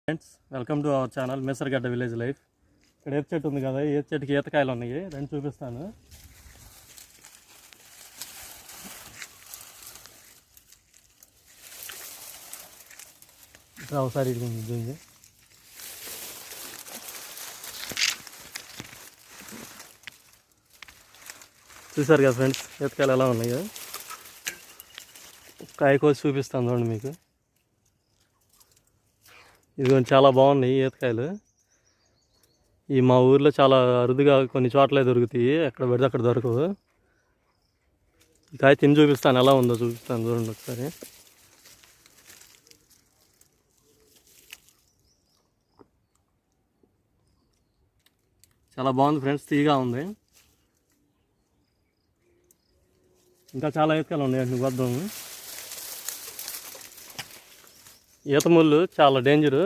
Friends, welcome to our channel Mesaragadda village life. ఇక్కడ ఈత చెట్టు ఉంది కదా, ఈత చెట్టుకి ఈతకాయలు ఉన్నాయి, రెండు చూపిస్తాను. ఇక్కడ ఒకసారి ఇది చూసారు కదా ఫ్రెండ్స్, ఈతకాయలు ఎలా ఉన్నాయి. కాయ కోసి చూపిస్తాను చూడండి మీకు. ఇది చాలా బాగున్నాయి ఈతకాయలు. ఈ మా ఊర్లో చాలా అరుదుగా కొన్ని చోట్లే దొరుకుతాయి, ఎక్కడ పెడితే అక్కడ దొరకవు. ఈ కాయ తిని చూపిస్తాను, ఎలా ఉందో చూపిస్తాను చూడండి ఒకసారి. చాలా బాగుంది ఫ్రెండ్స్, తీగా ఉంది. ఇంకా చాలా ఈతకాయలు ఉన్నాయి వద్దాం. ఈత ముళ్ళు చాలా డేంజరు.